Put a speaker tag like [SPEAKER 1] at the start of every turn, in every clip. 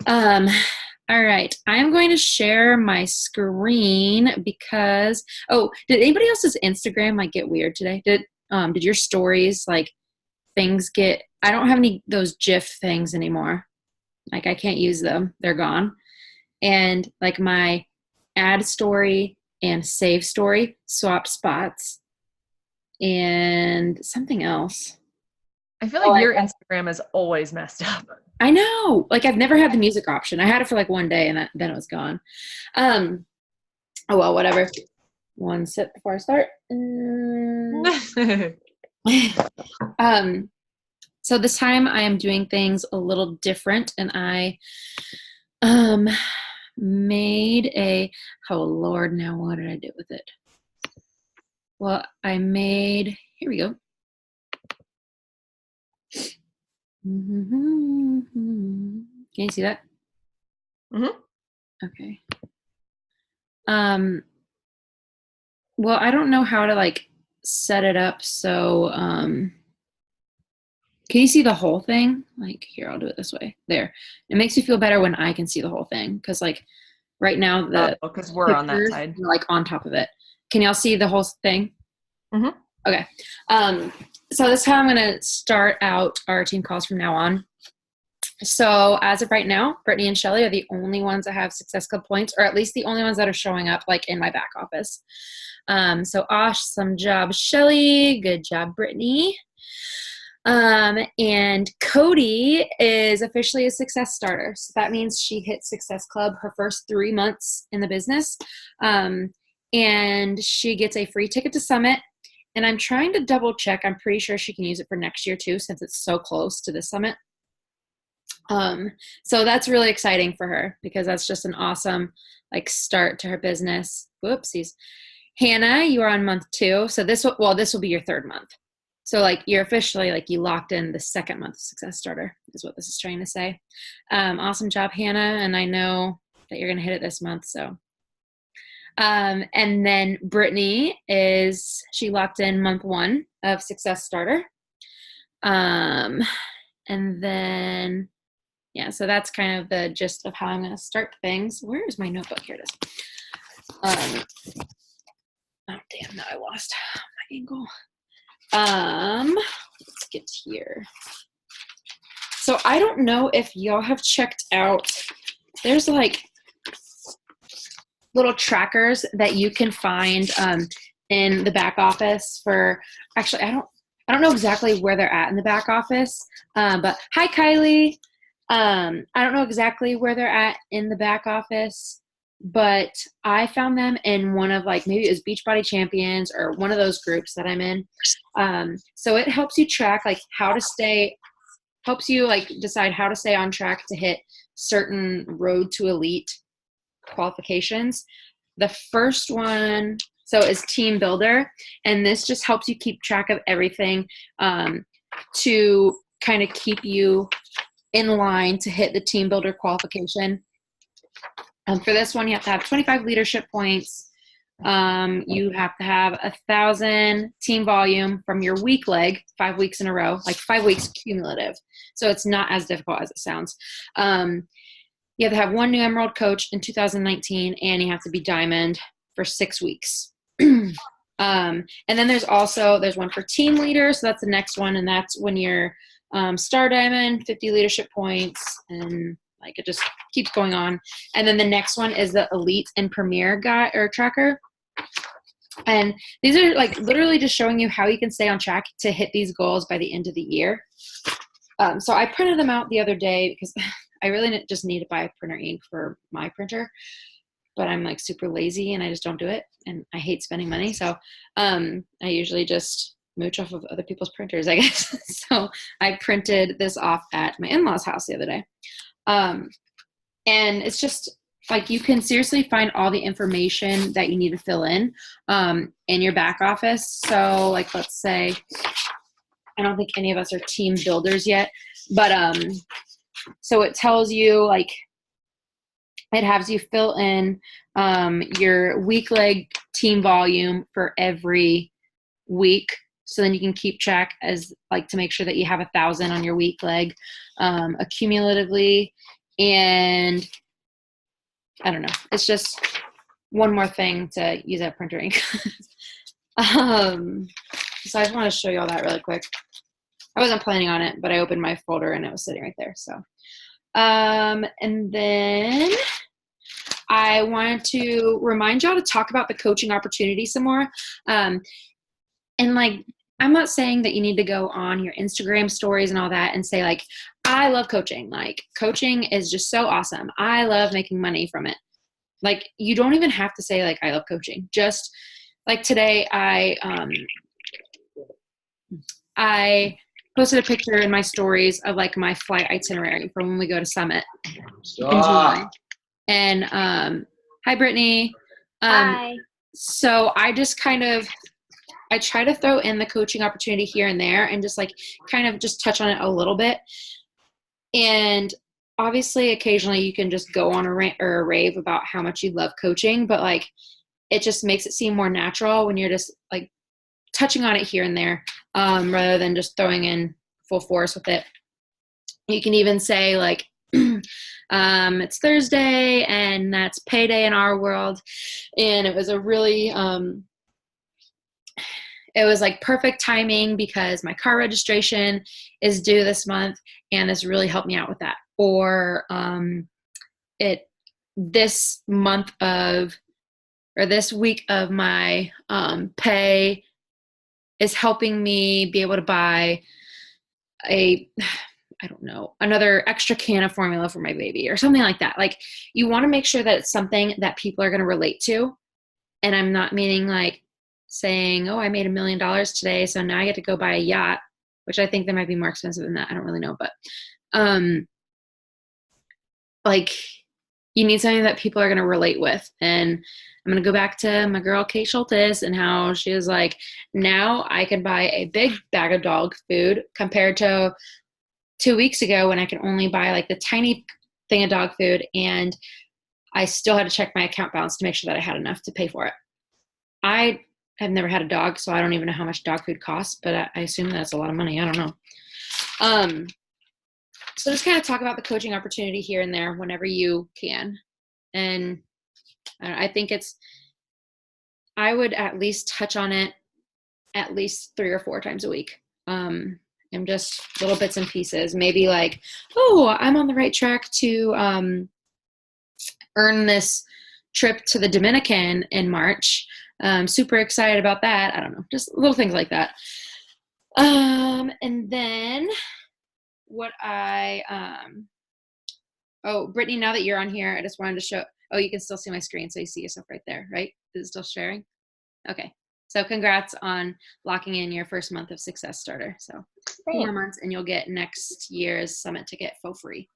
[SPEAKER 1] Um, all right. I'm going to share my screen because, oh, did anybody else's Instagram like get weird today? Did your stories like things get, I don't have any those GIF things anymore. Like I can't use them. They're gone. And like my add story and save story swapped spots and something else.
[SPEAKER 2] I feel
[SPEAKER 1] Oh,
[SPEAKER 2] like your Instagram is always messed up.
[SPEAKER 1] I know. Like I've never had the music option. I had it for like one day and then it was gone. Um, oh well, whatever. One sip before I start. Um, so this time I am doing things a little different and I um made a oh Lord, now what did I do with it? Well, I made here we go. Can you see that?
[SPEAKER 2] Mm-hmm.
[SPEAKER 1] Okay. Well, I don't know how to like set it up so can you see the whole thing? Like here, I'll do it this way. There. It makes me feel better when I can see the whole thing because like right now
[SPEAKER 2] Oh,
[SPEAKER 1] the
[SPEAKER 2] because we're on that
[SPEAKER 1] pictures
[SPEAKER 2] side.
[SPEAKER 1] are like on top of it. Can y'all see the whole thing?
[SPEAKER 2] Mm-hmm.
[SPEAKER 1] Okay. So this is how I'm gonna start out our team calls from now on. So as of right now, Brittany and Shelly are the only ones that have Success Club points, or at least the only ones that are showing up like in my back office. So awesome job, Shelly. Good job, Brittany. And Cody is officially a success starter. So that means she hit Success Club her first 3 months in the business. And she gets a free ticket to Summit. And I'm trying to double check. I'm pretty sure she can use it for next year too, since it's so close to the Summit. So that's really exciting for her because that's just an awesome like start to her business. Whoopsies. Hannah, you are on month 2. So this will be your 3rd month. So like you're officially like you locked in the 2nd month of Success Starter is what this is trying to say. Awesome job, Hannah. And I know that you're going to hit it this month. So, and then Brittany she locked in month 1 of Success Starter. And then, yeah, so that's kind of the gist of how I'm going to start things. Where is my notebook? Here it is. Oh damn, now I lost my angle. Let's get here. So I don't know if y'all have checked out, there's like little trackers that you can find in the back office for, actually, I don't know exactly where they're at in the back office, but hi, Kylie. I don't know exactly where they're at in the back office, but I found them in one of like, maybe it was Beachbody Champions or one of those groups that I'm in. So it helps you track like helps you like decide how to stay on track to hit certain road to elite qualifications. The first one, so is Team Builder, and this just helps you keep track of everything to kind of keep you in line to hit the Team Builder qualification. For this one, you have to have 25 leadership points. You have to have 1,000 team volume from your weak leg, 5 weeks in a row, like 5 weeks cumulative. So it's not as difficult as it sounds. You have to have 1 new Emerald coach in 2019, and you have to be Diamond for 6 weeks. And then there's one for team leader. So that's the next one. And that's when you're Star Diamond, 50 leadership points, and like it just keeps going on. And then the next one is the Elite and Premier guy or tracker. And these are like literally just showing you how you can stay on track to hit these goals by the end of the year. So I printed them out the other day because I really just need to buy a printer ink for my printer, but I'm like super lazy and I just don't do it. And I hate spending money. So I usually just mooch off of other people's printers, I guess. So I printed this off at my in-laws' house the other day. And it's just like you can seriously find all the information that you need to fill in your back office. So like, let's say, I don't think any of us are team builders yet, but so it tells you like, it has you fill in your weak leg team volume for every week. So then you can keep track as like to make sure that you have 1,000 on your week leg accumulatively. And I don't know. It's just one more thing to use that printer ink. So I just want to show you all that really quick. I wasn't planning on it, but I opened my folder and it was sitting right there. So, and then I wanted to remind y'all to talk about the coaching opportunity some more. And like, I'm not saying that you need to go on your Instagram stories and all that and say like, I love coaching. Like coaching is just so awesome. I love making money from it. Like you don't even have to say like, I love coaching. Just like today, I posted a picture in my stories of like my flight itinerary for when we go to Summit in July. And hi, Brittany.
[SPEAKER 3] Hi.
[SPEAKER 1] So I just I try to throw in the coaching opportunity here and there and just like kind of just touch on it a little bit. And obviously occasionally you can just go on a rant or a rave about how much you love coaching, but like it just makes it seem more natural when you're just like touching on it here and there rather than just throwing in full force with it. You can even say like, it's Thursday and that's payday in our world. And it was a really, it was like perfect timing because my car registration is due this month and this really helped me out with that. Or this week of my pay is helping me be able to buy another extra can of formula for my baby or something like that. Like you want to make sure that it's something that people are going to relate to. And I'm not meaning like saying, oh, I made $1 million today, so now I get to go buy a yacht, which I think they might be more expensive than that. I don't really know, but like you need something that people are going to relate with. And I'm going to go back to my girl, Kate Schultes, and how she was like, now I can buy a big bag of dog food compared to 2 weeks ago when I could only buy like the tiny thing of dog food. And I still had to check my account balance to make sure that I had enough to pay for it. I have never had a dog, so I don't even know how much dog food costs, but I assume that's a lot of money. I don't know. So just kind of talk about the coaching opportunity here and there whenever you can. And I think I would at least touch on it at least 3 or 4 times a week. And just little bits and pieces. Maybe like, oh, I'm on the right track to earn this trip to the Dominican in March. Super excited about that. I don't know, just little things like that. And then what Brittany, now that you're on here, I just wanted to show, you can still see my screen. So you see yourself right there, right? Is it still sharing? Okay. So congrats on locking in your first month of Success Starter. So 4 more months and you'll get next year's Summit ticket for free.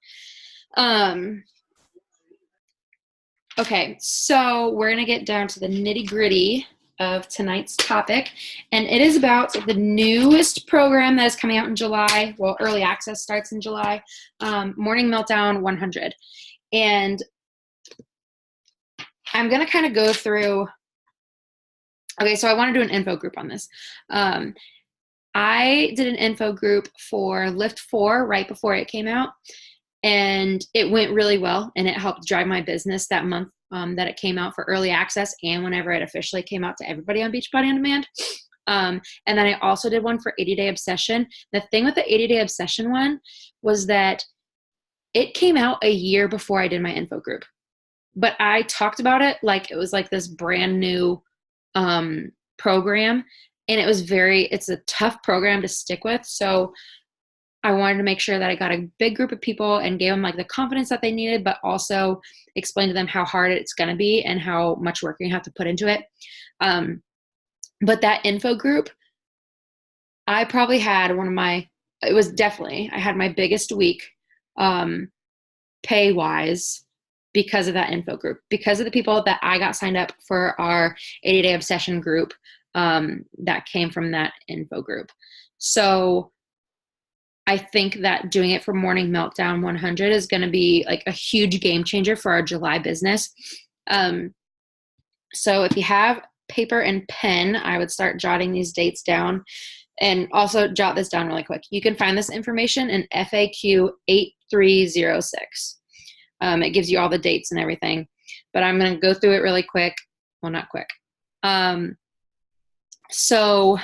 [SPEAKER 1] Okay, so we're going to get down to the nitty gritty of tonight's topic. And it is about the newest program that is coming out in July. Well, early access starts in July, Morning Meltdown 100. And I'm going to kind of go through. Okay, so I want to do an info group on this. I did an info group for Lift 4 right before it came out, and it went really well, and it helped drive my business that month that it came out for early access and whenever it officially came out to everybody on Beachbody On Demand. And then I also did one for 80 Day Obsession. The thing with the 80 Day Obsession one was that it came out a year before I did my info group, but I talked about it like it was like this brand new program, and it's a tough program to stick with. So I wanted to make sure that I got a big group of people and gave them like the confidence that they needed, but also explain to them how hard it's going to be and how much work you have to put into it. But that info group, I probably had I had my biggest week pay wise because of that info group, because of the people that I got signed up for our 80 Day Obsession group that came from that info group. So I think that doing it for Morning Meltdown 100 is going to be like a huge game changer for our July business. So if you have paper and pen, I would start jotting these dates down. and also jot this down really quick. You can find this information in FAQ 8306. It gives you all the dates and everything, but I'm going to go through it really quick. Well, not quick. So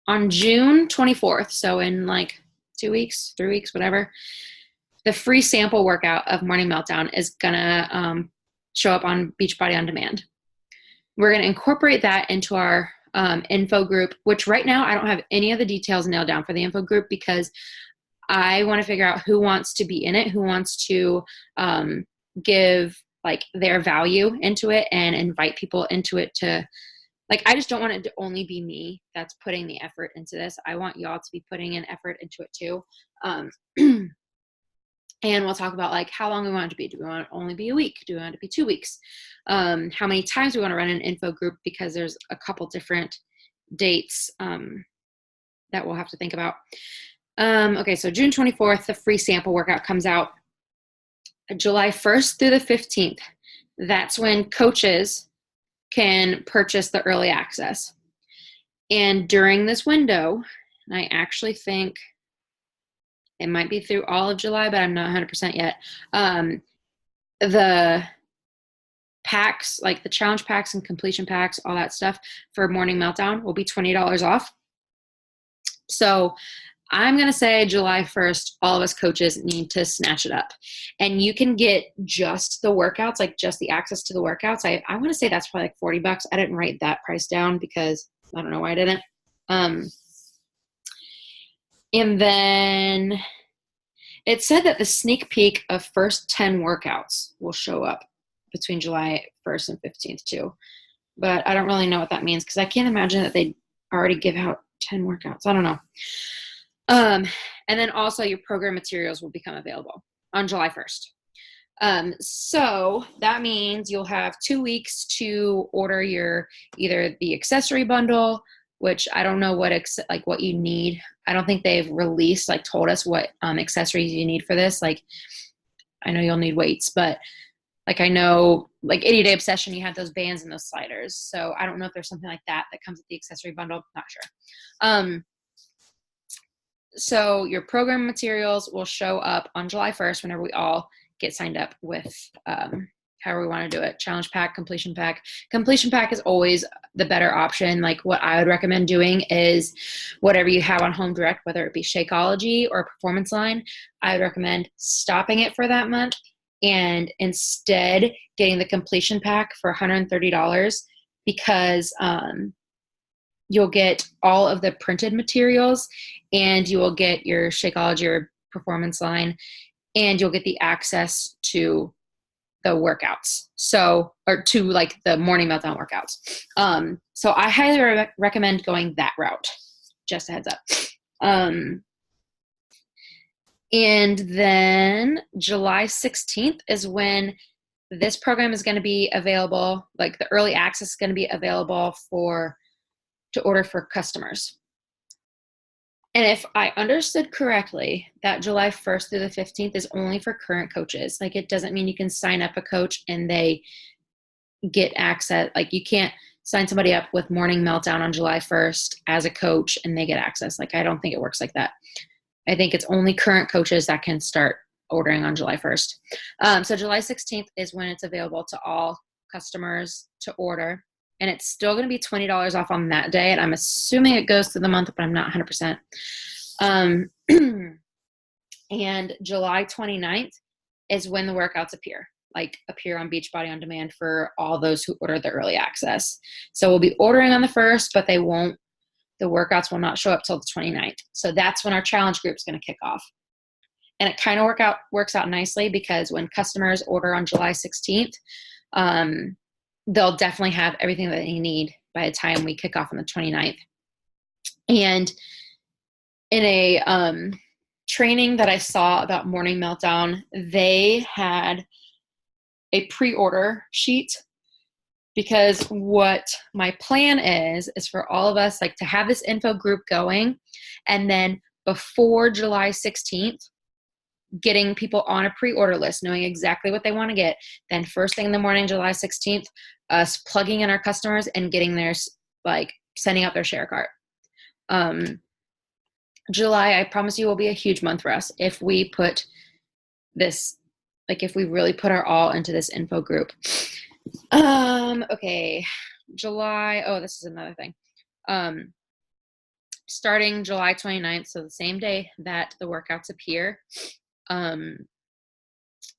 [SPEAKER 1] on June 24th, so in like 2 weeks, 3 weeks, whatever, the free sample workout of Morning Meltdown is going to show up on Beachbody On Demand. We're going to incorporate that into our info group, which right now I don't have any of the details nailed down for the info group because I want to figure out who wants to be in it, who wants to give like their value into it and invite people into it to, like, I just don't want it to only be me that's putting the effort into this. I want y'all to be putting an effort into it too. And we'll talk about like how long we want it to be. Do we want it to only be a week? Do we want it to be 2 weeks? How many times we want to run an info group, because there's a couple different dates that we'll have to think about. Okay, so June 24th, the free sample workout comes out. July 1st through the 15th, that's when coaches can purchase the early access. And during this window, and I actually think it might be through all of July, but I'm not 100% yet. The packs, like the challenge packs and completion packs, all that stuff for Morning Meltdown will be $20 off. So I'm going to say July 1st, all of us coaches need to snatch it up. And you can get just the workouts, like just the access to the workouts. I want to say that's probably like $40. I didn't write that price down because I don't know why I didn't. And then it said that the sneak peek of first 10 workouts will show up between July 1st and 15th too. But I don't really know what that means because I can't imagine that they already give out 10 workouts. I don't know. And then also your program materials will become available on July 1st. So that means you'll have 2 weeks to order your, either the accessory bundle, which I don't know what what you need. I don't think they've released, like told us what accessories you need for this. Like, I know you'll need weights, but like I know like 80 Day Obsession, you had those bands and those sliders. So I don't know if there's something like that that comes with the accessory bundle. Not sure. So your program materials will show up on July 1st whenever we all get signed up with however we want to do it. Challenge pack, completion pack. Completion pack is always the better option. Like what I would recommend doing is whatever you have on Home Direct, whether it be Shakeology or Performance Line, I would recommend stopping it for that month and instead getting the completion pack for $130 because you'll get all of the printed materials and you will get your Shakeology or Performance Line and you'll get the access to the workouts. So, or to like the Morning Meltdown workouts. So I highly recommend going that route. Just a heads up. And then July 16th is when this program is going to be available. Like the early access is going to be available to order for customers. And if I understood correctly, that July 1st through the 15th is only for current coaches. Like it doesn't mean you can sign up a coach and they get access. Like you can't sign somebody up with Morning Meltdown on July 1st as a coach and they get access. Like I don't think it works like that. I think it's only current coaches that can start ordering on July 1st. So July 16th is when it's available to all customers to order. And it's still going to be $20 off on that day. And I'm assuming it goes through the month, but I'm not 100%. And July 29th is when the workouts appear on Beachbody On Demand for all those who order the early access. So we'll be ordering on the 1st, but the workouts will not show up till the 29th. So that's when our challenge group is going to kick off. And it kind of works out nicely because when customers order on July 16th, they'll definitely have everything that they need by the time we kick off on the 29th. And in a training that I saw about Morning Meltdown, they had a pre-order sheet because what my plan is for all of us like to have this info group going and then before July 16th, getting people on a pre-order list, knowing exactly what they want to get. Then first thing in the morning, July 16th, us plugging in our customers and getting theirs, like sending out their share cart. July, I promise you, will be a huge month for us if we put this, like if we really put our all into this info group. Okay, July. Oh, this is another thing. Starting July 29th, so the same day that the workouts appear,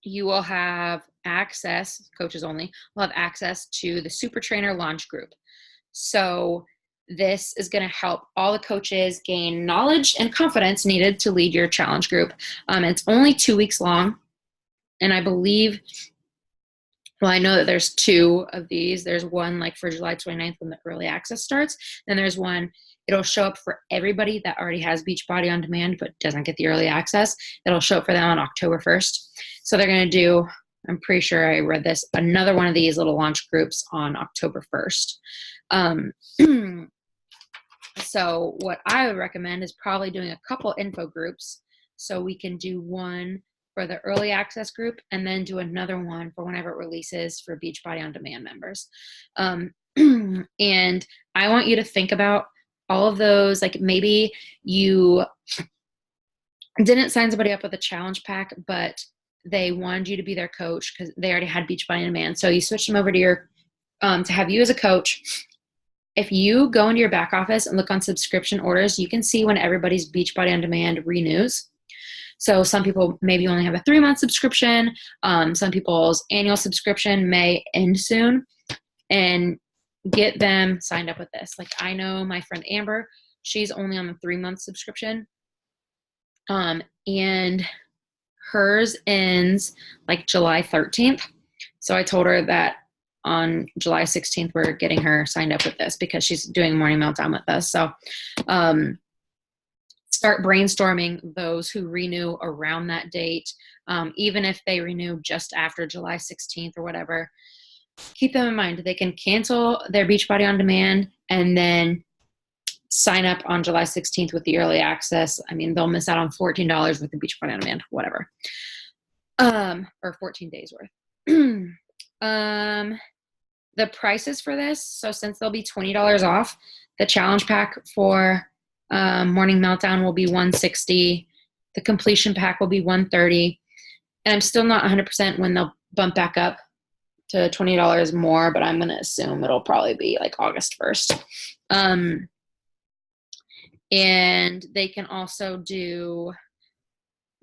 [SPEAKER 1] you will have access, coaches only, will have access to the Super Trainer Launch Group. So this is going to help all the coaches gain knowledge and confidence needed to lead your challenge group. It's only 2 weeks long, and I believe, well, I know that there's 2 of these. There's one like for July 29th when the early access starts. Then there's one, it'll show up for everybody that already has Beachbody On Demand but doesn't get the early access. It'll show up for them on October 1st. So they're going to do, I'm pretty sure I read this, another one of these little launch groups on October 1st. So what I would recommend is probably doing a couple info groups. So we can do one for the early access group and then do another one for whenever it releases for Beachbody On Demand members. And I want you to think about all of those, like maybe you didn't sign somebody up with a challenge pack, but they wanted you to be their coach because they already had Beachbody On Demand. So you switched them over to your, to have you as a coach. If you go into your back office and look on subscription orders, you can see when everybody's Beachbody On Demand renews. So some people maybe only have a 3-month subscription. Some people's annual subscription may end soon, and get them signed up with this. Like I know my friend Amber, she's only on the 3-month subscription. And hers ends like July 13th. So I told her that on July 16th, we're getting her signed up with this because she's doing Morning Meltdown with us. So start brainstorming those who renew around that date. Even if they renew just after July 16th or whatever, keep them in mind. They can cancel their Beachbody On Demand and then sign up on July 16th with the early access. I mean, they'll miss out on $14 with the Beachbody On Demand, whatever. Or 14 days worth. The prices for this, so since they'll be $20 off, the challenge pack for Morning Meltdown will be $160. The completion pack will be $130. And I'm still not 100% when they'll bump back up to $20 more, but I'm going to assume it'll probably be like August 1st. And they can also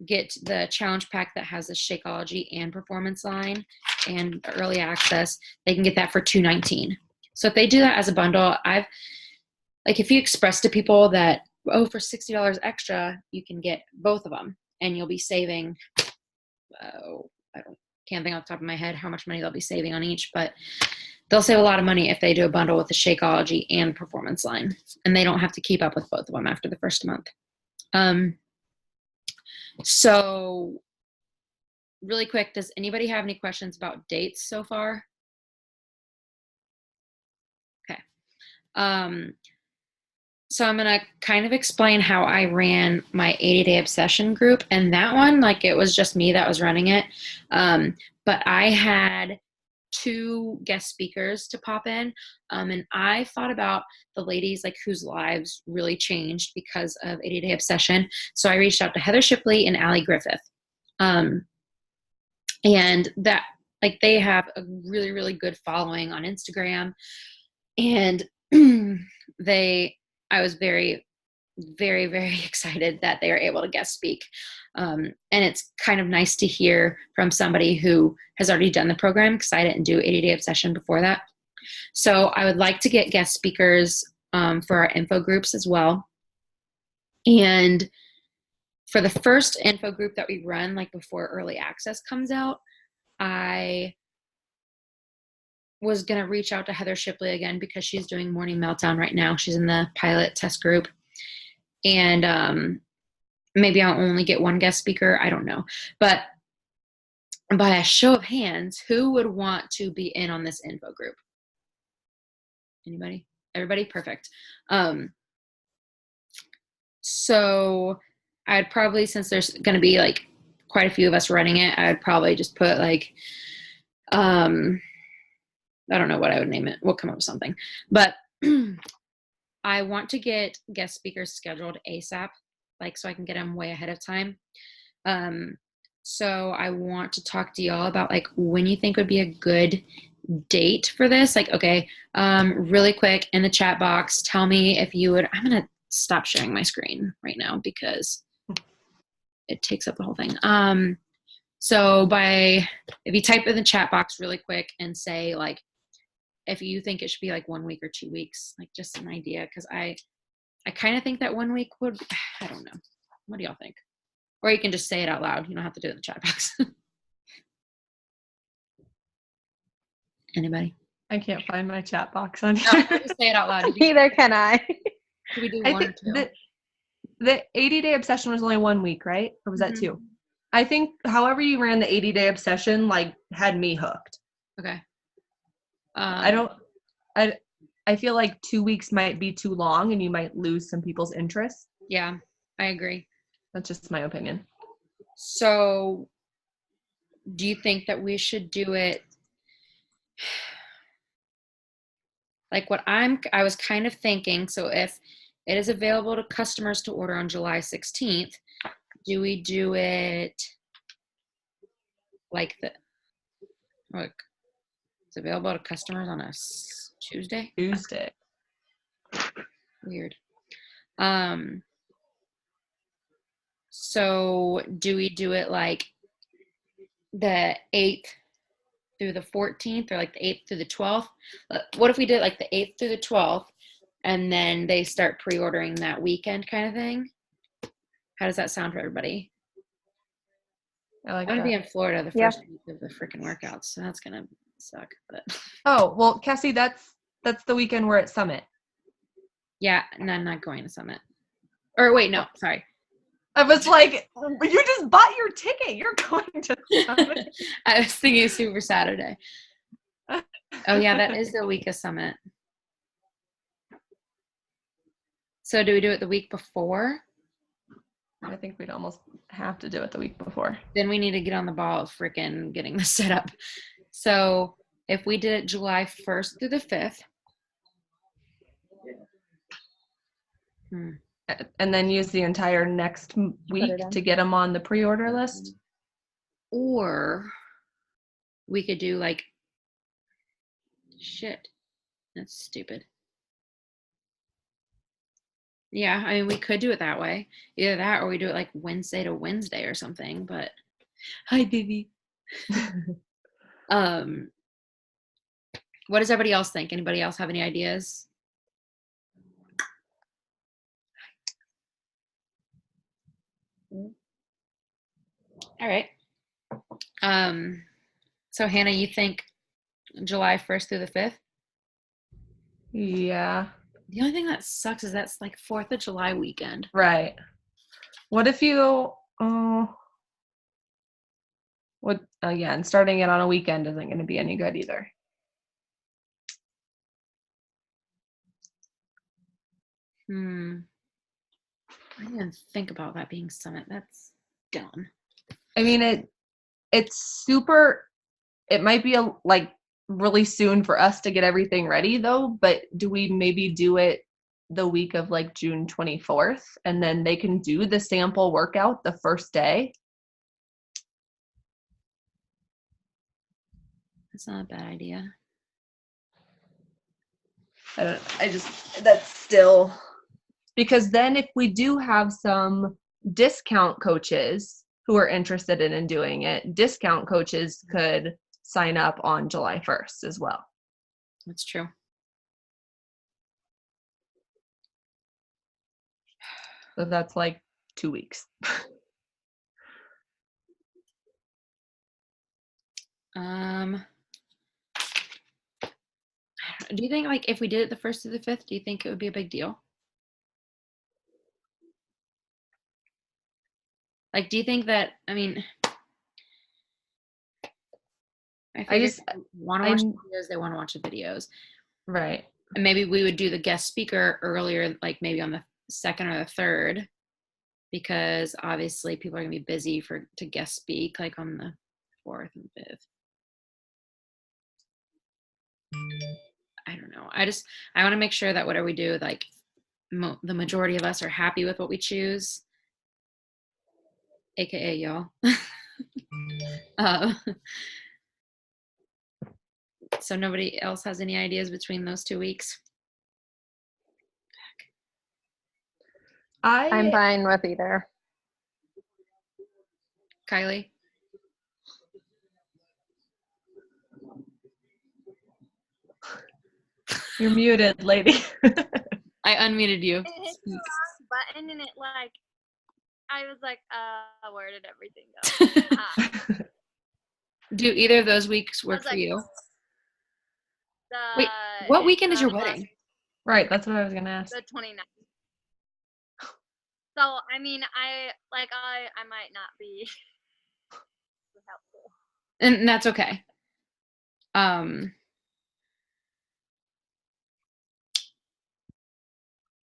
[SPEAKER 1] get the challenge pack that has a Shakeology and Performance line and early access. They can get that for $219. So if they do that as a bundle, if you express to people that, oh, for $60 extra, you can get both of them and you'll be saving, can't think off the top of my head how much money they'll be saving on each, but they'll save a lot of money if they do a bundle with the Shakeology and Performance line, and they don't have to keep up with both of them after the first month. So really quick, does anybody have any questions about dates so far? Okay. So I'm going to kind of explain how I ran my 80-day obsession group. And that one, like it was just me that was running it. But I had 2 guest speakers to pop in. And I thought about the ladies like whose lives really changed because of 80-day obsession. So I reached out to Heather Shipley and Allie Griffith. And that, like, they have a really, really good following on Instagram. And I was very, very, very excited that they are able to guest speak. And it's kind of nice to hear from somebody who has already done the program, because I didn't do 80-day obsession before that. So I would like to get guest speakers for our info groups as well. And for the first info group that we run, like before early access comes out, I was going to reach out to Heather Shipley again because she's doing Morning Meltdown right now. She's in the pilot test group. And maybe I'll only get one guest speaker. I don't know. But by a show of hands, who would want to be in on this info group? Anybody? Everybody? Perfect. So I'd probably, since there's going to be like quite a few of us running it, I'd probably just put like, I don't know what I would name it. We'll come up with something. But I want to get guest speakers scheduled ASAP, like so I can get them way ahead of time. So I want to talk to y'all about like when you think would be a good date for this. Like, okay, really quick in the chat box, tell me if you would. I'm gonna stop sharing my screen right now because it takes up the whole thing. So if you type in the chat box really quick and say like if you think it should be like 1 week or 2 weeks, like just an idea, because I kind of think that 1 week would. I don't know. What do y'all think? Or you can just say it out loud. You don't have to do it in the chat box. Anybody?
[SPEAKER 2] I can't find my chat box on
[SPEAKER 1] No,
[SPEAKER 2] here.
[SPEAKER 1] just say it out loud.
[SPEAKER 3] Neither can I.
[SPEAKER 1] Should we do
[SPEAKER 2] I
[SPEAKER 1] one or
[SPEAKER 2] think
[SPEAKER 1] two?
[SPEAKER 2] the 80-day obsession was only 1 week, right? Or was that 2? I think however you ran the 80-day obsession like had me hooked.
[SPEAKER 1] Okay.
[SPEAKER 2] I feel like 2 weeks might be too long and you might lose some people's interest.
[SPEAKER 1] Yeah, I agree.
[SPEAKER 2] That's just my opinion.
[SPEAKER 1] So do you think that we should do it like what I was kind of thinking, so if it is available to customers to order on July 16th, do we do it like look, it's available to customers on a Tuesday?
[SPEAKER 2] Tuesday.
[SPEAKER 1] Weird. So do we do it like the 8th through the 14th or like the 8th through the 12th? What if we did like the 8th through the 12th and then they start pre-ordering that weekend kind of thing? How does that sound for everybody?
[SPEAKER 2] I like
[SPEAKER 1] I'm gonna
[SPEAKER 2] that.
[SPEAKER 1] be in Florida the first week of the freaking workouts, so that's gonna suck. But
[SPEAKER 2] Oh, well, Cassie, that's the weekend we're at Summit.
[SPEAKER 1] yeah, no, I'm not going to Summit. Or wait, no, sorry.
[SPEAKER 2] I was like, you just bought your ticket. You're going to Summit.
[SPEAKER 1] I was thinking Super Saturday. Oh yeah, that is the week of Summit. So do we do it the week before?
[SPEAKER 2] I think we'd almost have to do it the week before.
[SPEAKER 1] Then we need to get on the ball of freaking getting this set up. So if we did it July 1st through the 5th.
[SPEAKER 2] And then use the entire next week to get them on the pre-order list.
[SPEAKER 1] Or we could do like, shit, that's stupid. Yeah, I mean, we could do it that way. Either that or we do it like Wednesday to Wednesday or something, but hi, baby. What does everybody else think? Anybody else have any ideas? All right. So Hannah, you think July 1st through the 5th?
[SPEAKER 2] Yeah.
[SPEAKER 1] The only thing that sucks is that's like 4th of July weekend.
[SPEAKER 2] Right. What if you, again, starting it on a weekend isn't going to be any good either.
[SPEAKER 1] I didn't even think about that being Summit. That's dumb.
[SPEAKER 2] I mean, it's super, it might be like really soon for us to get everything ready though, but do we maybe do it the week of like June 24th and then they can do the sample workout the first day?
[SPEAKER 1] That's not a bad idea.
[SPEAKER 2] That's still, because then if we do have some discount coaches who are interested in doing it, discount coaches could sign up on July 1st as well.
[SPEAKER 1] That's true.
[SPEAKER 2] So that's like 2 weeks.
[SPEAKER 1] Do you think like if we did it the 1st to the 5th, do you think it would be a big deal? Like, do you think that, I mean, I just want to watch the videos, they want to watch the videos.
[SPEAKER 2] Right.
[SPEAKER 1] And maybe we would do the guest speaker earlier, like maybe on the 2nd or the 3rd, because obviously people are gonna be busy to guest speak like on the 4th and 5th. I don't know. I want to make sure that whatever we do, like the majority of us are happy with what we choose, aka y'all. uh, so nobody else has any ideas between those 2 weeks?
[SPEAKER 3] I'm fine with either.
[SPEAKER 1] Kylie?
[SPEAKER 2] You're muted, lady.
[SPEAKER 1] I unmuted you.
[SPEAKER 4] It hit the wrong button and it like I was like, where did everything go?
[SPEAKER 1] Do either of those weeks work
[SPEAKER 4] was
[SPEAKER 1] for
[SPEAKER 4] like,
[SPEAKER 1] you?
[SPEAKER 4] The
[SPEAKER 1] Wait, what weekend is your
[SPEAKER 4] last-
[SPEAKER 1] wedding?
[SPEAKER 2] Right, that's what I was gonna ask.
[SPEAKER 4] The 29th. So I mean, I might not be helpful.
[SPEAKER 1] And that's okay.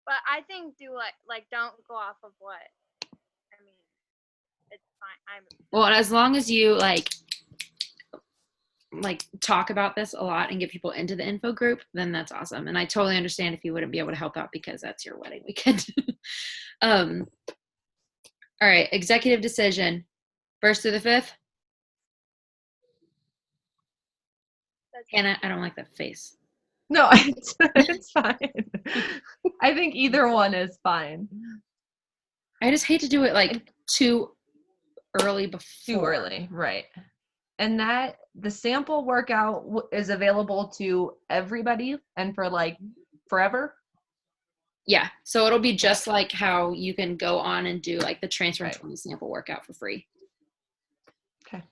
[SPEAKER 4] But I think do like don't go off of what. I mean, it's fine.
[SPEAKER 1] Well, as long as you like talk about this a lot and get people into the info group, then that's awesome. And I totally understand if you wouldn't be able to help out because that's your wedding weekend. All right, executive decision, 1st through the 5th. Hannah, I don't like that face.
[SPEAKER 2] No, it's fine. I think either one is fine.
[SPEAKER 1] I just hate to do it like too early before.
[SPEAKER 2] Too early, right. And that the sample workout is available to everybody and for like forever.
[SPEAKER 1] Yeah, so it'll be just like how you can go on and do like the transfer
[SPEAKER 2] Right.
[SPEAKER 1] 20 sample workout for free.
[SPEAKER 2] Okay.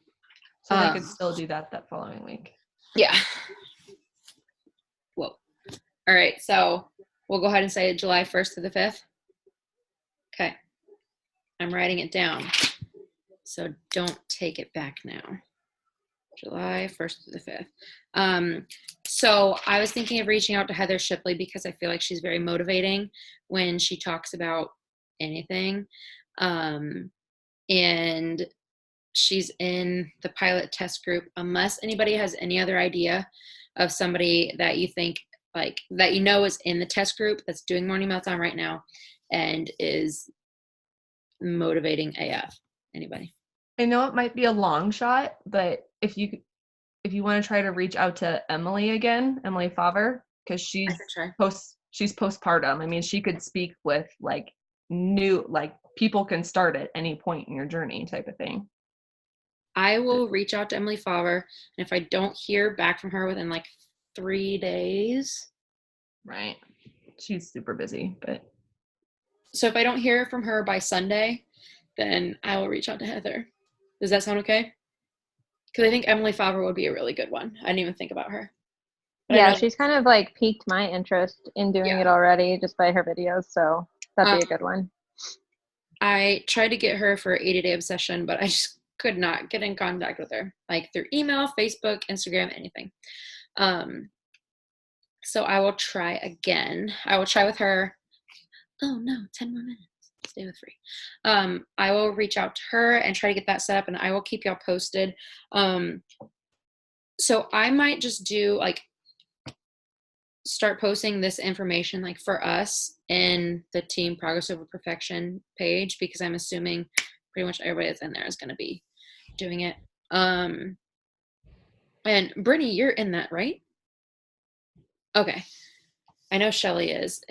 [SPEAKER 2] So they could still do that following week.
[SPEAKER 1] Yeah. Whoa. All right, so we'll go ahead and say July 1st to the 5th. Okay. I'm writing it down. So don't take it back now. July 1st to the 5th. So I was thinking of reaching out to Heather Shipley because I feel like she's very motivating when she talks about anything. And she's in the pilot test group. Unless anybody has any other idea of somebody that you think like that you know is in the test group that's doing Morning Meltdown right now and is motivating AF. Anybody?
[SPEAKER 2] I know it might be a long shot, but if you want to try to reach out to Emily again, Emily Favre, because she's postpartum. I mean, she could speak with like people can start at any point in your journey type of thing.
[SPEAKER 1] I will reach out to Emily Favre, and if I don't hear back from her within like 3 days.
[SPEAKER 2] Right. She's super busy, but.
[SPEAKER 1] So if I don't hear from her by Sunday, then I will reach out to Heather. Does that sound okay? Because I think Emily Favre would be a really good one. I didn't even think about her. But
[SPEAKER 3] yeah, she's kind of like piqued my interest in doing it already just by her videos, so that'd be a good one.
[SPEAKER 1] I tried to get her for 80-day obsession, but I just could not get in contact with her, like through email, Facebook, Instagram, anything. So I will try again. I will try with her. Oh no, 10 more minutes. Stay with free. I will reach out to her and try to get that set up, and I will keep y'all posted. So I might just do like start posting this information like for us in the Team Progress Over Perfection page, because I'm assuming pretty much everybody that's in there is going to be doing it. And Brittany, you're in that, right? Okay. I know Shelly is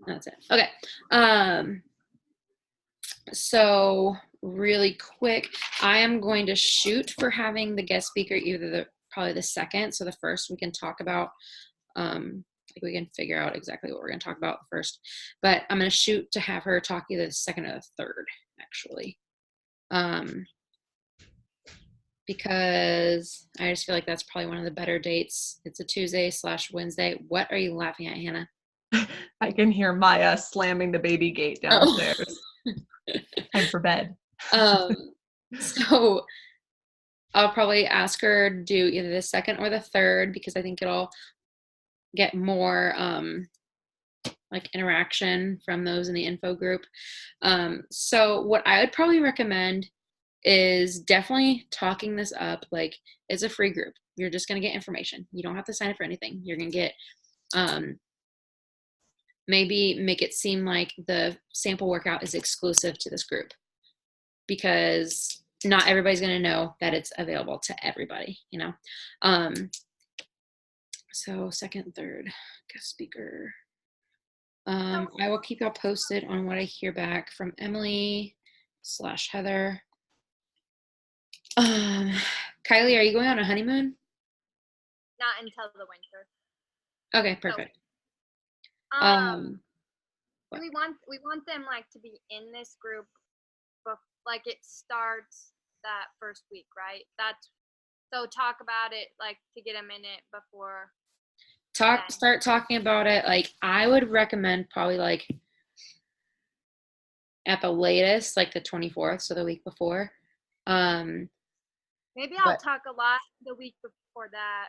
[SPEAKER 1] that's it. Okay. So really quick, I am going to shoot for having the guest speaker either probably the 2nd. So the 1st we can talk about, like we can figure out exactly what we're going to talk about first, but I'm going to shoot to have her talk either the 2nd or the 3rd, actually. Because I just feel like that's probably one of the better dates. It's a Tuesday/Wednesday. What are you laughing at, Hannah?
[SPEAKER 2] I can hear Maya slamming the baby gate downstairs. Time for bed.
[SPEAKER 1] So I'll probably ask her to do either the 2nd or the 3rd, because I think it'll get more like interaction from those in the info group. So what I would probably recommend is definitely talking this up. Like, it's a free group. You're just going to get information. You don't have to sign up for anything. You're going to get maybe make it seem like the sample workout is exclusive to this group, because not everybody's going to know that it's available to everybody, you know? So second, third guest speaker. I will keep y'all posted on what I hear back from Emily/Heather. Kylie, are you going on a honeymoon?
[SPEAKER 4] Not until the winter.
[SPEAKER 1] Okay, perfect.
[SPEAKER 4] Do we want them like to be in this group, like it starts that first week, right? So talk about it, like to get them in it before.
[SPEAKER 1] Start talking about it. Like I would recommend probably like at the latest, like the 24th, so the week before.
[SPEAKER 4] Maybe I'll talk a lot the week before that.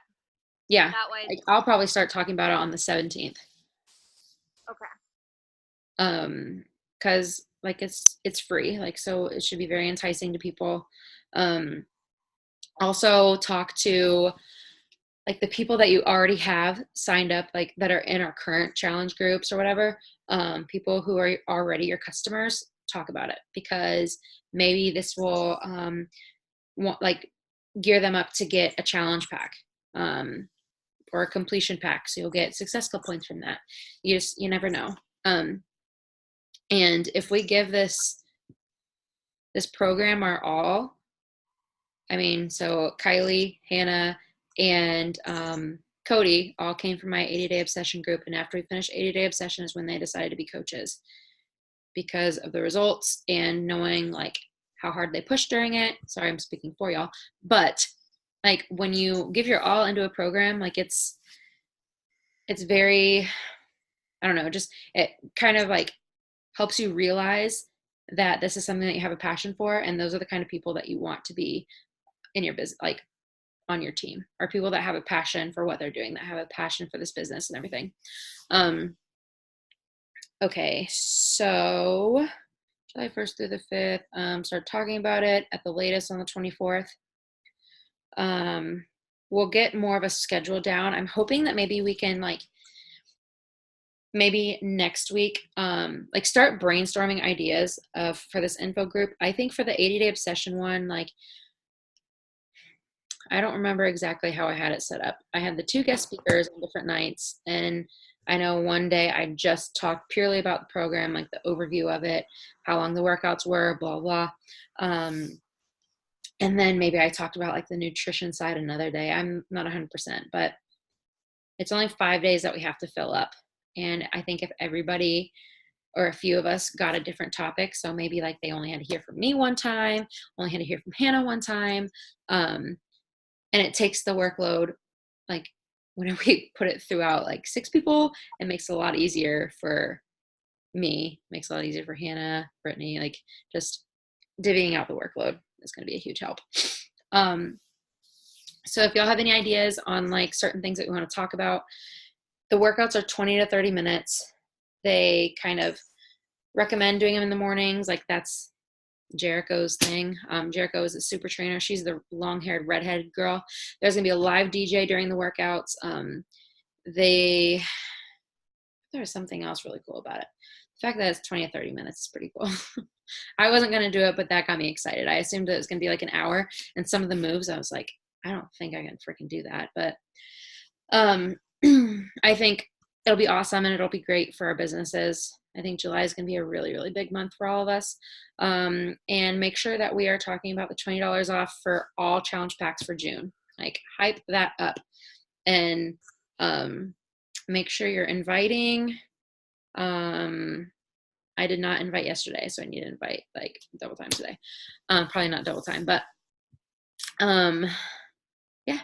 [SPEAKER 1] Yeah.
[SPEAKER 4] That way.
[SPEAKER 1] Like, I'll probably start talking about it on the 17th.
[SPEAKER 4] Okay.
[SPEAKER 1] Because like it's free, like so it should be very enticing to people. Also talk to like the people that you already have signed up, like that are in our current challenge groups or whatever. People who are already your customers, talk about it, because maybe this will like gear them up to get a challenge pack or a completion pack, so you'll get success club points from that. You never know. And if we give this program our all, I mean, so Kylie, Hannah, and Cody all came from my 80-day obsession group, and after we finished 80-day obsession is when they decided to be coaches, because of the results and knowing like how hard they pushed during it. Sorry, I'm speaking for y'all, but like when you give your all into a program, like it's very, I don't know, just it kind of like helps you realize that this is something that you have a passion for, and those are the kind of people that you want to be in your business, like on your team, are people that have a passion for what they're doing, that have a passion for this business and everything. Okay, so July 1st through the 5th, start talking about it at the latest on the 24th. We'll get more of a schedule down. I'm hoping that maybe we can like maybe next week, like start brainstorming ideas for this info group. I think for the 80-day obsession one, like I don't remember exactly how I had it set up. I had the 2 guest speakers on different nights, and I know one day I just talked purely about the program, like the overview of it, how long the workouts were, blah, blah. And then maybe I talked about like the nutrition side another day. I'm not 100%, but it's only 5 days that we have to fill up. And I think if everybody or a few of us got a different topic, so maybe like they only had to hear from me one time, only had to hear from Hannah one time, and it takes the workload, like whenever we put it throughout like 6 people, it makes it a lot easier for me, makes it a lot easier for Hannah, Brittany, like just divvying out the workload is going to be a huge help. So if y'all have any ideas on like certain things that we want to talk about, the workouts are 20 to 30 minutes. They kind of recommend doing them in the mornings. Like that's Jericho's thing. Jericho is a super trainer. She's the long-haired redheaded girl. There's gonna be a live DJ during the workouts. There's something else really cool about it. The fact that it's 20 to 30 minutes is pretty cool. I wasn't gonna do it, but that got me excited. I assumed it was gonna be like an hour, and some of the moves I was like, I don't think I can freaking do that. But I think it'll be awesome, and it'll be great for our businesses. I think July is going to be a really, really big month for all of us. And make sure that we are talking about the $20 off for all challenge packs for June. Like hype that up, and make sure you're inviting. I did not invite yesterday, so I need to invite like double time today. Probably not double time, but yeah.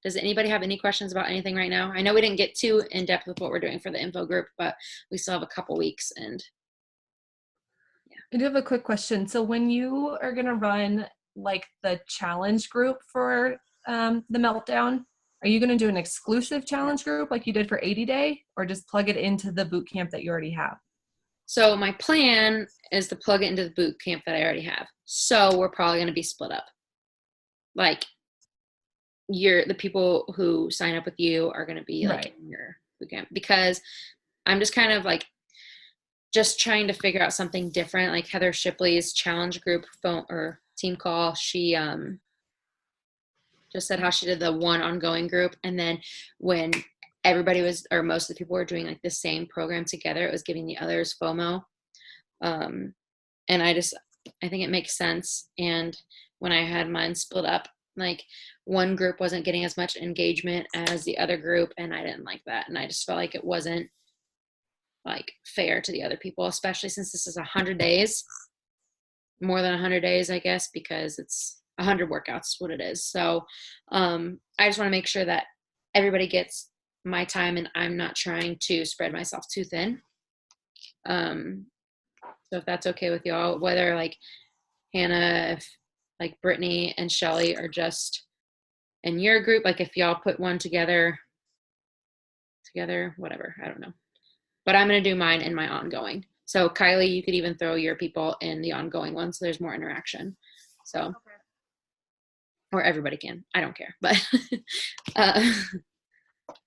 [SPEAKER 1] Does anybody have any questions about anything right now? I know we didn't get too in depth with what we're doing for the info group, but we still have a couple weeks, and yeah.
[SPEAKER 2] I do have a quick question. So when you are going to run like the challenge group for the meltdown, are you going to do an exclusive challenge group like you did for 80-day, or just plug it into the boot camp that you already have?
[SPEAKER 1] So my plan is to plug it into the boot camp that I already have. So we're probably going to be split up. Like the people who sign up with you are going to be like in your boot camp, because I'm just kind of like just trying to figure out something different. Like Heather Shipley's challenge group phone or team call, she just said how she did the one ongoing group, and then when everybody was, or most of the people were doing like the same program together, it was giving the others FOMO. And I think it makes sense. And when I had mine split up, like one group wasn't getting as much engagement as the other group, and I didn't like that. And I just felt like it wasn't like fair to the other people, especially since this is 100 days, more than 100 days, I guess, because it's 100 workouts, what it is. So I just want to make sure that everybody gets my time, and I'm not trying to spread myself too thin. So if that's okay with y'all, whether like Hannah, if like Brittany and Shelly are just in your group, like if y'all put one together, whatever, I don't know. But I'm going to do mine in my ongoing. So Kylie, you could even throw your people in the ongoing one, so there's more interaction. So,
[SPEAKER 4] Okay.
[SPEAKER 1] or everybody can. I don't care. But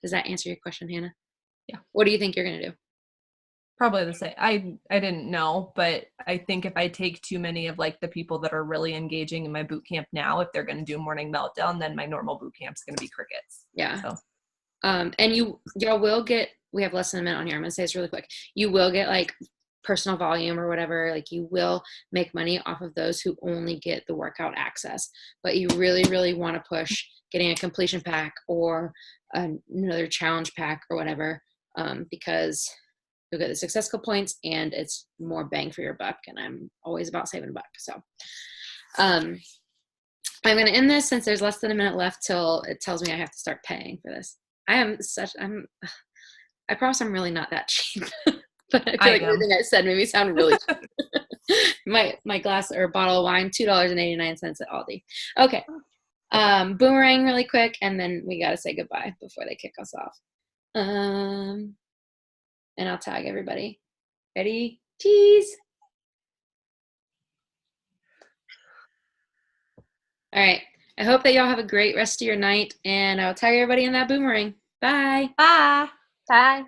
[SPEAKER 1] does that answer your question, Hannah?
[SPEAKER 2] Yeah.
[SPEAKER 1] What do you think you're going to do?
[SPEAKER 2] Probably the same. I didn't know, but I think if I take too many of like the people that are really engaging in my boot camp now, if they're going to do morning meltdown, then my normal boot camp's going to be crickets.
[SPEAKER 1] Yeah.
[SPEAKER 2] So.
[SPEAKER 1] And y'all will get, we have less than a minute on here. I'm going to say this really quick. You will get like personal volume or whatever. Like you will make money off of those who only get the workout access, but you really, really want to push getting a completion pack or another challenge pack or whatever, because you'll get the successful points and it's more bang for your buck. And I'm always about saving a buck. So, I'm going to end this since there's less than a minute left till it tells me I have to start paying for this. I promise I'm really not that cheap, but I feel like everything I said made me sound really cheap. my glass or bottle of wine, $2.89 at Aldi. Okay. Boomerang really quick, and then we got to say goodbye before they kick us off. And I'll tag everybody. Ready? Cheese. All right. I hope that y'all have a great rest of your night, and I'll tag everybody in that boomerang. Bye.
[SPEAKER 2] Bye.
[SPEAKER 3] Bye.